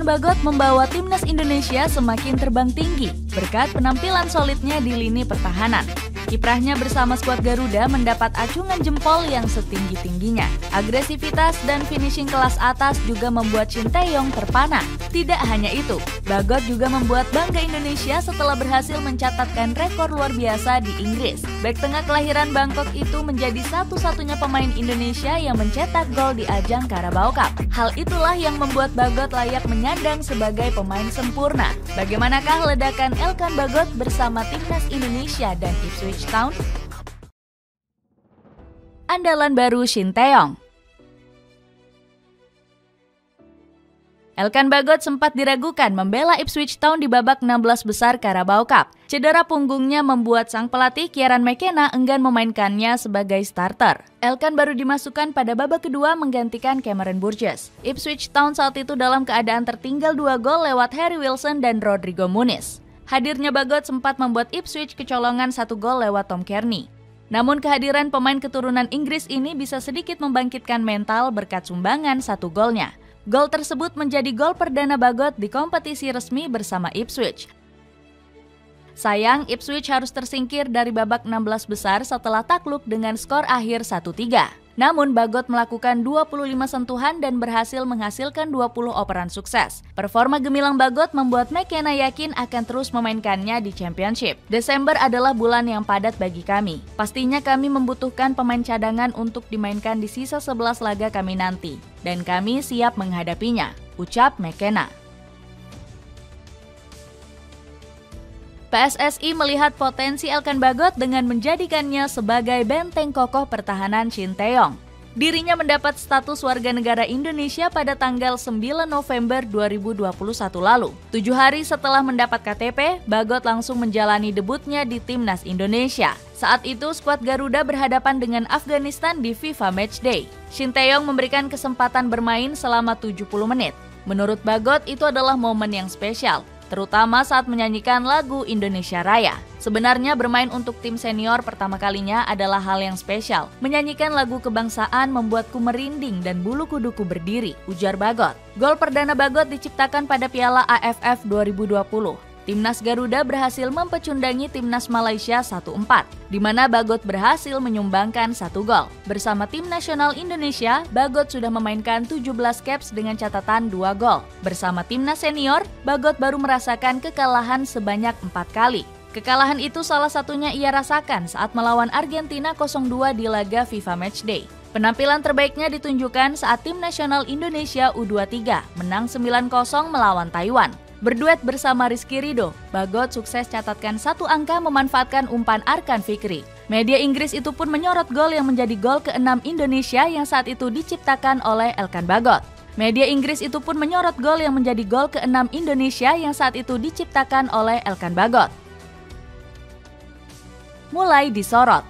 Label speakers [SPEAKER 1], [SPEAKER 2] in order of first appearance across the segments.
[SPEAKER 1] Bagot membawa timnas Indonesia semakin terbang tinggi berkat penampilan solidnya di lini pertahanan. Kiprahnya bersama skuad Garuda mendapat acungan jempol yang setinggi-tingginya. Agresivitas dan finishing kelas atas juga membuat Shin Tae-yong terpana. Tidak hanya itu, Bagot juga membuat bangga Indonesia setelah berhasil mencatatkan rekor luar biasa di Inggris. Bek tengah kelahiran Bangkok itu menjadi satu-satunya pemain Indonesia yang mencetak gol di ajang Carabao Cup. Hal itulah yang membuat Bagot layak menyandang sebagai pemain sempurna. Bagaimanakah ledakan Elkan Bagot bersama timnas Indonesia dan Ipswich Town? Andalan baru Shin Tae-yong. Elkan Bagot sempat diragukan membela Ipswich Town di babak 16 besar Carabao Cup. Cedera punggungnya membuat sang pelatih Kieran McKenna enggan memainkannya sebagai starter. Elkan baru dimasukkan pada babak kedua menggantikan Cameron Burgess. Ipswich Town saat itu dalam keadaan tertinggal 2 gol lewat Harry Wilson dan Rodrigo Muniz. Hadirnya Bagot sempat membuat Ipswich kecolongan 1 gol lewat Tom Cairney. Namun kehadiran pemain keturunan Inggris ini bisa sedikit membangkitkan mental berkat sumbangan 1 golnya. Gol tersebut menjadi gol perdana Bagot di kompetisi resmi bersama Ipswich. Sayang, Ipswich harus tersingkir dari babak 16 besar setelah takluk dengan skor akhir 1-3. Namun Bagot melakukan 25 sentuhan dan berhasil menghasilkan 20 operan sukses. Performa gemilang Bagot membuat McKenna yakin akan terus memainkannya di Championship. Desember adalah bulan yang padat bagi kami. Pastinya kami membutuhkan pemain cadangan untuk dimainkan di sisa 11 laga kami nanti. Dan kami siap menghadapinya, ucap McKenna. PSSI melihat potensi Elkan Bagot dengan menjadikannya sebagai benteng kokoh pertahanan Shin Tae-yong. Dirinya mendapat status warga negara Indonesia pada tanggal 9 November 2021 lalu. 7 hari setelah mendapat KTP, Bagot langsung menjalani debutnya di timnas Indonesia. Saat itu, skuad Garuda berhadapan dengan Afghanistan di FIFA Matchday. Shin Tae-yong memberikan kesempatan bermain selama 70 menit. Menurut Bagot, itu adalah momen yang spesial, terutama saat menyanyikan lagu Indonesia Raya. Sebenarnya bermain untuk tim senior pertama kalinya adalah hal yang spesial. Menyanyikan lagu kebangsaan membuatku merinding dan bulu kuduku berdiri, ujar Bagot. Gol perdana Bagot diciptakan pada Piala AFF 2020. Timnas Garuda berhasil mempecundangi timnas Malaysia 1-4, di mana Bagot berhasil menyumbangkan 1 gol. Bersama tim nasional Indonesia, Bagot sudah memainkan 17 caps dengan catatan 2 gol. Bersama timnas senior, Bagot baru merasakan kekalahan sebanyak 4 kali. Kekalahan itu salah satunya ia rasakan saat melawan Argentina 0-2 di laga FIFA Matchday. Penampilan terbaiknya ditunjukkan saat tim nasional Indonesia U23 menang 9-0 melawan Taiwan. Berduet bersama Rizky Ridho, Bagot sukses catatkan 1 angka memanfaatkan umpan Arkan Fikri. Media Inggris itu pun menyorot gol yang menjadi gol ke-6 Indonesia yang saat itu diciptakan oleh Elkan Bagot. Media Inggris itu pun menyorot gol yang menjadi gol ke-6 Indonesia yang saat itu diciptakan oleh Elkan Bagot. Mulai disorot.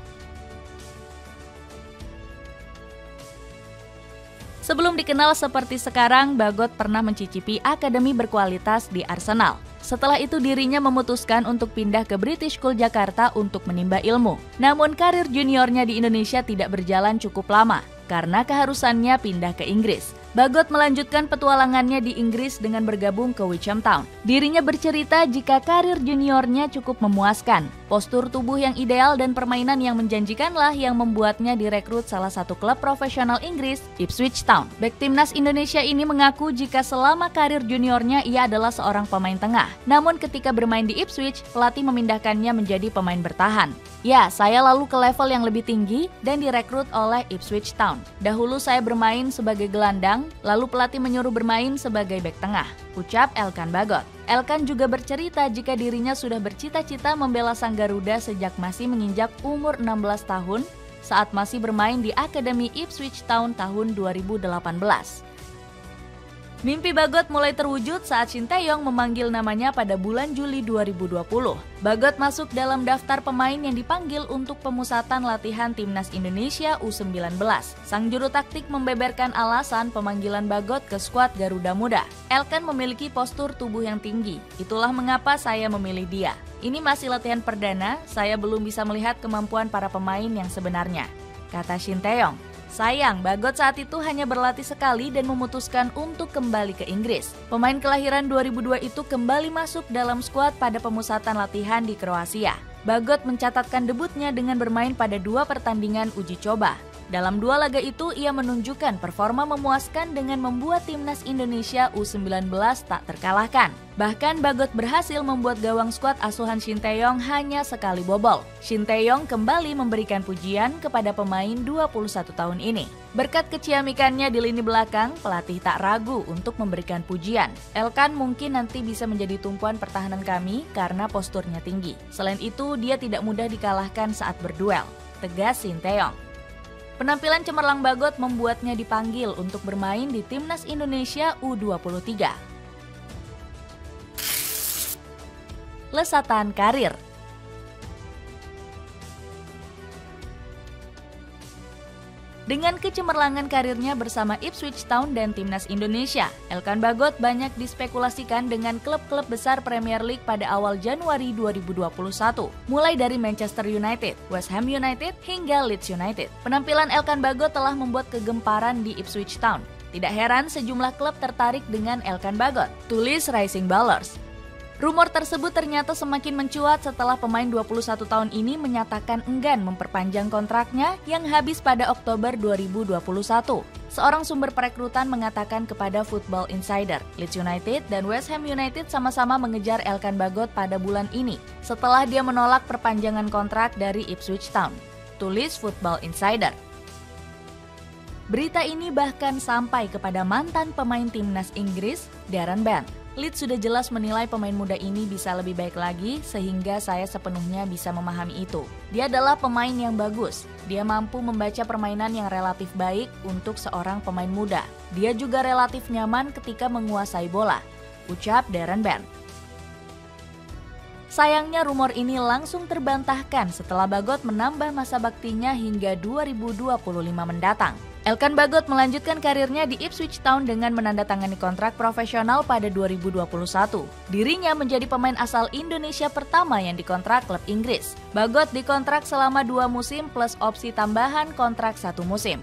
[SPEAKER 1] Sebelum dikenal seperti sekarang, Bagot pernah mencicipi akademi berkualitas di Arsenal. Setelah itu dirinya memutuskan untuk pindah ke British School Jakarta untuk menimba ilmu. Namun karir juniornya di Indonesia tidak berjalan cukup lama karena keharusannya pindah ke Inggris. Bagot melanjutkan petualangannya di Inggris dengan bergabung ke Wycombe Town. Dirinya bercerita jika karir juniornya cukup memuaskan. Postur tubuh yang ideal dan permainan yang menjanjikanlah yang membuatnya direkrut salah satu klub profesional Inggris, Ipswich Town. Bek timnas Indonesia ini mengaku jika selama karir juniornya ia adalah seorang pemain tengah. Namun ketika bermain di Ipswich, pelatih memindahkannya menjadi pemain bertahan. Ya, saya lalu ke level yang lebih tinggi dan direkrut oleh Ipswich Town. Dahulu saya bermain sebagai gelandang, lalu pelatih menyuruh bermain sebagai bek tengah, ucap Elkan Bagot. Elkan juga bercerita jika dirinya sudah bercita-cita membela sang Garuda sejak masih menginjak umur 16 tahun saat masih bermain di Akademi Ipswich Town tahun 2018. Mimpi Bagot mulai terwujud saat Shin Tae-yong memanggil namanya pada bulan Juli 2020. Bagot masuk dalam daftar pemain yang dipanggil untuk pemusatan latihan timnas Indonesia U19. Sang juru taktik membeberkan alasan pemanggilan Bagot ke skuad Garuda Muda. Elkan memiliki postur tubuh yang tinggi, itulah mengapa saya memilih dia. Ini masih latihan perdana, saya belum bisa melihat kemampuan para pemain yang sebenarnya, kata Shin Tae-yong. Sayang, Bagot saat itu hanya berlatih sekali dan memutuskan untuk kembali ke Inggris. Pemain kelahiran 2002 itu kembali masuk dalam skuad pada pemusatan latihan di Kroasia. Bagot mencatatkan debutnya dengan bermain pada 2 pertandingan uji coba. Dalam 2 laga itu, ia menunjukkan performa memuaskan dengan membuat timnas Indonesia U19 tak terkalahkan. Bahkan Bagot berhasil membuat gawang skuad asuhan Shin Tae-yong hanya sekali bobol. Shin Tae-yong kembali memberikan pujian kepada pemain 21 tahun ini. Berkat keciamikannya di lini belakang, pelatih tak ragu untuk memberikan pujian. Elkan mungkin nanti bisa menjadi tumpuan pertahanan kami karena posturnya tinggi. Selain itu, dia tidak mudah dikalahkan saat berduel, tegas Shin Tae-yong. Penampilan cemerlang Bagot membuatnya dipanggil untuk bermain di Timnas Indonesia U23. Lesatan karir. Dengan kecemerlangan karirnya bersama Ipswich Town dan Timnas Indonesia, Elkan Bagot banyak dispekulasikan dengan klub-klub besar Premier League pada awal Januari 2021, mulai dari Manchester United, West Ham United, hingga Leeds United. Penampilan Elkan Bagot telah membuat kegemparan di Ipswich Town. Tidak heran sejumlah klub tertarik dengan Elkan Bagot, tulis Rising Ballers. Rumor tersebut ternyata semakin mencuat setelah pemain 21 tahun ini menyatakan enggan memperpanjang kontraknya yang habis pada Oktober 2021. Seorang sumber perekrutan mengatakan kepada Football Insider, Leeds United dan West Ham United sama-sama mengejar Elkan Bagot pada bulan ini setelah dia menolak perpanjangan kontrak dari Ipswich Town, tulis Football Insider. Berita ini bahkan sampai kepada mantan pemain timnas Inggris, Darren Bent. Leeds sudah jelas menilai pemain muda ini bisa lebih baik lagi sehingga saya sepenuhnya bisa memahami itu. Dia adalah pemain yang bagus. Dia mampu membaca permainan yang relatif baik untuk seorang pemain muda. Dia juga relatif nyaman ketika menguasai bola, ucap Darren Bent. Sayangnya rumor ini langsung terbantahkan setelah Bagot menambah masa baktinya hingga 2025 mendatang. Elkan Bagot melanjutkan karirnya di Ipswich Town dengan menandatangani kontrak profesional pada 2021. Dirinya menjadi pemain asal Indonesia pertama yang dikontrak klub Inggris. Bagot dikontrak selama 2 musim plus opsi tambahan kontrak 1 musim.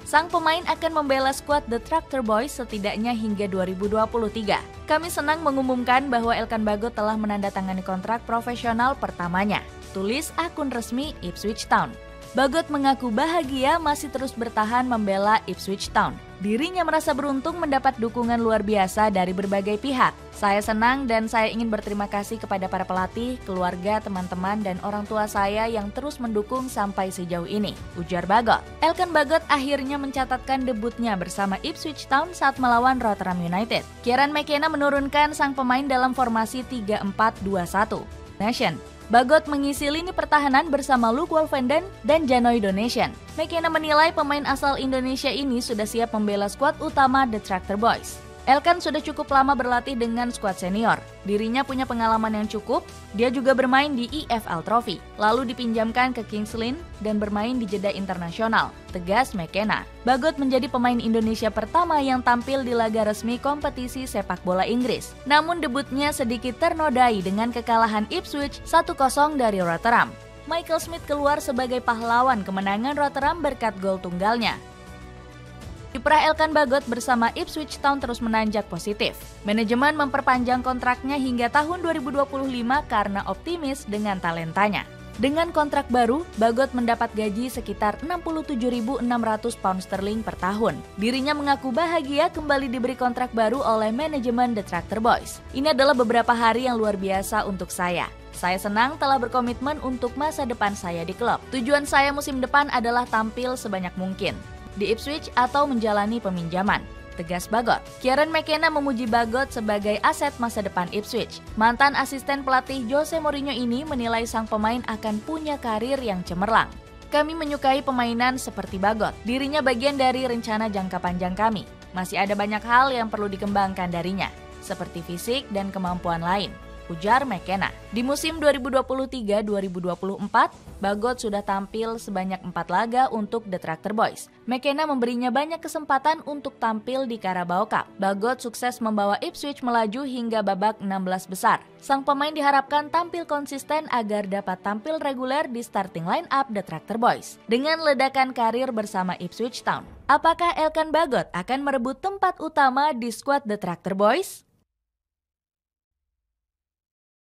[SPEAKER 1] Sang pemain akan membela skuad The Tractor Boys setidaknya hingga 2023. Kami senang mengumumkan bahwa Elkan Bagot telah menandatangani kontrak profesional pertamanya, tulis akun resmi Ipswich Town. Bagot mengaku bahagia masih terus bertahan membela Ipswich Town. Dirinya merasa beruntung mendapat dukungan luar biasa dari berbagai pihak. Saya senang dan saya ingin berterima kasih kepada para pelatih, keluarga, teman-teman, dan orang tua saya yang terus mendukung sampai sejauh ini, ujar Bagot. Elkan Bagot akhirnya mencatatkan debutnya bersama Ipswich Town saat melawan Rotherham United. Kieran McKenna menurunkan sang pemain dalam formasi 3-4-2-1. Nation. Bagot mengisi lini pertahanan bersama Luke Wolfenden dan Janoy Donation. McKenna menilai pemain asal Indonesia ini sudah siap membela skuad utama The Tractor Boys. Elkan sudah cukup lama berlatih dengan skuad senior. Dirinya punya pengalaman yang cukup. Dia juga bermain di EFL Trophy, lalu dipinjamkan ke Kings Lynn dan bermain di jeda internasional, tegas McKenna. Bagot menjadi pemain Indonesia pertama yang tampil di laga resmi kompetisi sepak bola Inggris. Namun debutnya sedikit ternodai dengan kekalahan Ipswich 1-0 dari Rotherham. Michael Smith keluar sebagai pahlawan kemenangan Rotherham berkat gol tunggalnya. Kiprah Elkan Bagot bersama Ipswich Town terus menanjak positif. Manajemen memperpanjang kontraknya hingga tahun 2025 karena optimis dengan talentanya. Dengan kontrak baru, Bagot mendapat gaji sekitar 67.600 pound sterling per tahun. Dirinya mengaku bahagia kembali diberi kontrak baru oleh manajemen The Tractor Boys. Ini adalah beberapa hari yang luar biasa untuk saya. Saya senang telah berkomitmen untuk masa depan saya di klub. Tujuan saya musim depan adalah tampil sebanyak mungkin di Ipswich atau menjalani peminjaman, tegas Bagot. Kieran McKenna memuji Bagot sebagai aset masa depan Ipswich. Mantan asisten pelatih Jose Mourinho ini menilai sang pemain akan punya karir yang cemerlang. Kami menyukai pemainan seperti Bagot. Dirinya bagian dari rencana jangka panjang kami. Masih ada banyak hal yang perlu dikembangkan darinya, seperti fisik dan kemampuan lain. ujar McKenna. Di musim 2023-2024, Bagot sudah tampil sebanyak 4 laga untuk The Tractor Boys. McKenna memberinya banyak kesempatan untuk tampil di Carabao Cup. Bagot sukses membawa Ipswich melaju hingga babak 16 besar. Sang pemain diharapkan tampil konsisten agar dapat tampil reguler di starting line up The Tractor Boys. Dengan ledakan karir bersama Ipswich Town, apakah Elkan Bagot akan merebut tempat utama di skuad The Tractor Boys?